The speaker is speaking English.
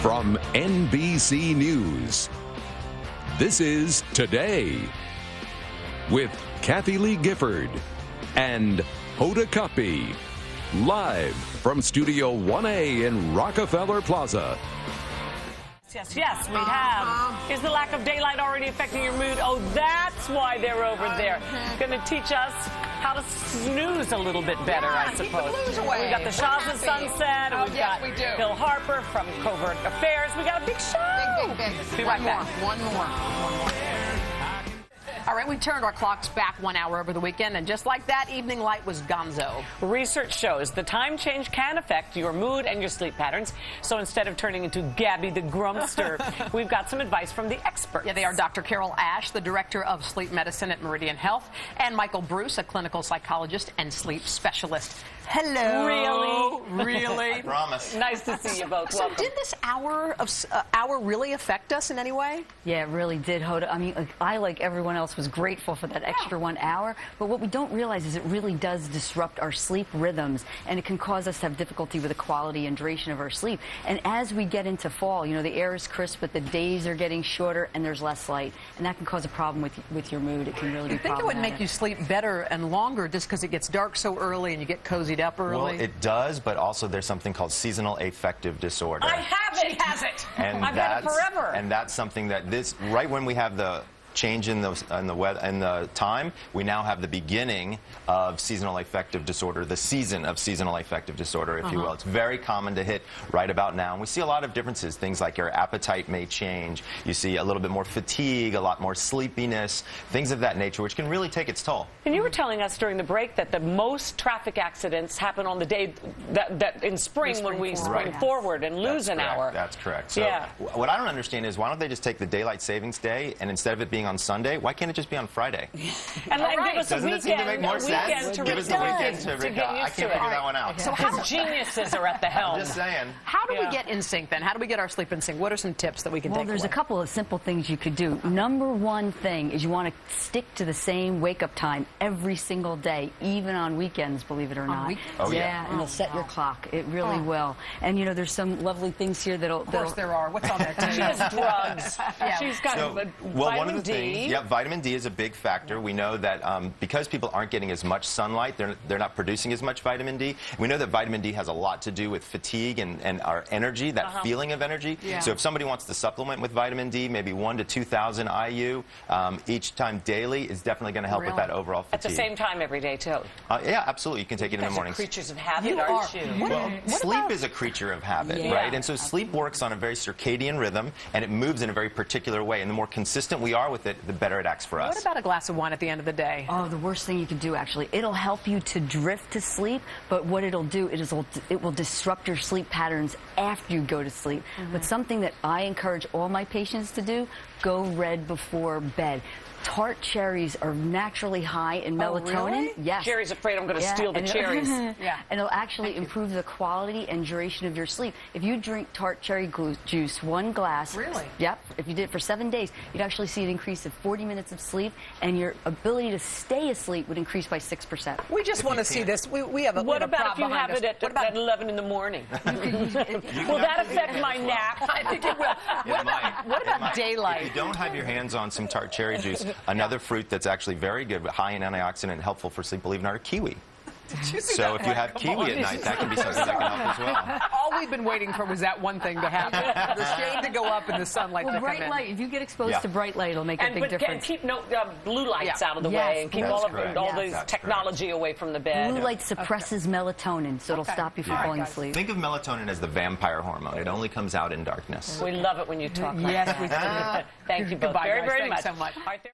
From NBC News, this is Today with Kathy Lee Gifford and Hoda Kotb, live from Studio 1A in Rockefeller Plaza. Yes, we have. Is the lack of daylight already affecting your mood? Oh, that's why they're over there. Going to teach us how to snooze a little bit better, I suppose. Keep the blues away. We got the Shahs of Sunset. Oh, We've yes, got we do. Bill Harper from Covert Affairs. We got a big show. Big. Be right back. One more. All right, we turned our clocks back 1 hour over the weekend, and just like that, evening light was gonzo. Research shows the time change can affect your mood and your sleep patterns. So instead of turning into Gabby the Grumpster, we've got some advice from the experts. Yeah, they are Dr. Carol Ash, the director of sleep medicine at Meridian Health, and Michael Bruce, a clinical psychologist and sleep specialist. Hello. Really? I promise. Nice to see you both. So did this hour really affect us in any way? Yeah, it really did, Hoda. I mean, I, like everyone else, was grateful for that extra 1 hour. But what we don't realize is it really does disrupt our sleep rhythms, and it can cause us to have difficulty with the quality and duration of our sleep. And as we get into fall, you know, the air is crisp, but the days are getting shorter, and there's less light. And that can cause a problem with your mood. It can really be You think it would make you sleep better and longer just because it gets dark so early and you get cozied up early? Well, it does, but also there's something called seasonal affective disorder. I have it. She has it. And I've had it forever. And that's something that right when we have the change in the weather and the time, we now have the beginning of seasonal affective disorder, the season of seasonal affective disorder, if you will. It's very common to hit right about now, and we see a lot of differences. Things like your appetite may change. You see a little bit more fatigue, a lot more sleepiness, things of that nature, which can really take its toll. And you were telling us during the break that the most traffic accidents happen on the day that in spring when we spring forward and lose an hour. That's correct. So yeah. What I don't understand is why don't they just take the daylight savings day, and instead of it being on Sunday, why can't it just be on Friday? And give us a Doesn't it seem to make more sense? To Give us the weekend to get I used can't to figure it. that one out. So how geniuses are at the helm. I'm just saying. How do we get in sync then? How do we get our sleep in sync? What are some tips that we can take Well, there's away? a couple of simple things you could do. Number one thing is you want to stick to the same wake-up time every single day, even on weekends, believe it or not. weekends? Oh, yeah. And it'll set your clock. It really will. And, you know, there's some lovely things here that'll... Of course there are. What's on that? She has drugs. She's got Well, vitamin one of the D. things, yeah, vitamin D is a big factor. We know that because people aren't getting as much sunlight, they're not producing as much vitamin D. We know that vitamin D has a lot to do with fatigue and our energy, that feeling of energy. Yeah. So if somebody wants to supplement with vitamin D, maybe 1,000 to 2,000 IU each time daily is definitely going to help with that overall fatigue. At the same time every day, too. Yeah, absolutely. You can take it in the morning. Creatures of habit, You aren't are. you? Well, sleep is a creature of habit, right? And so sleep works on a very circadian rhythm, and it moves in a very particular way. And the more consistent we are with it, the better it acts for us. What about a glass of wine at the end of the day? Oh, the worst thing you can do, actually. It'll help you to drift to sleep, but what it'll do is it will disrupt your sleep patterns after you go to sleep. But something that I encourage all my patients to do, go red before bed. Tart cherries are naturally high in melatonin. Really? Yes. Jerry's afraid I'm going to steal the cherries. And it'll actually improve the quality and duration of your sleep. If you drink tart cherry juice, 1 glass. Really? Yep. If you did it for 7 days, you'd actually see an increase of 40 minutes of sleep, and your ability to stay asleep would increase by 6%. We just want to see this. We have a What about if you behind have it us. at 11 in the morning? Will that affect my nap? I think it will. It might. What about It might. daylight? If you don't have your hands on some tart cherry juice, another fruit that's actually very good, high in antioxidant and helpful for sleep, believe it or not, kiwi. So if you have kiwi at night, that can be something that can help as well. All we've been waiting for was that one thing to happen. The shade to go up and the sunlight to come Bright in. light. If you get exposed to bright light, it'll make a big difference. Keep blue lights out of the Yes, way and keep all correct. the technology away from the bed. Blue light suppresses melatonin, so it'll stop you from falling asleep. Think of melatonin as the vampire hormone. It only comes out in darkness. We love it when you talk like Yes, that. we do. Thank you both Goodbye, very, guys. very Thanks much. so much. All right, there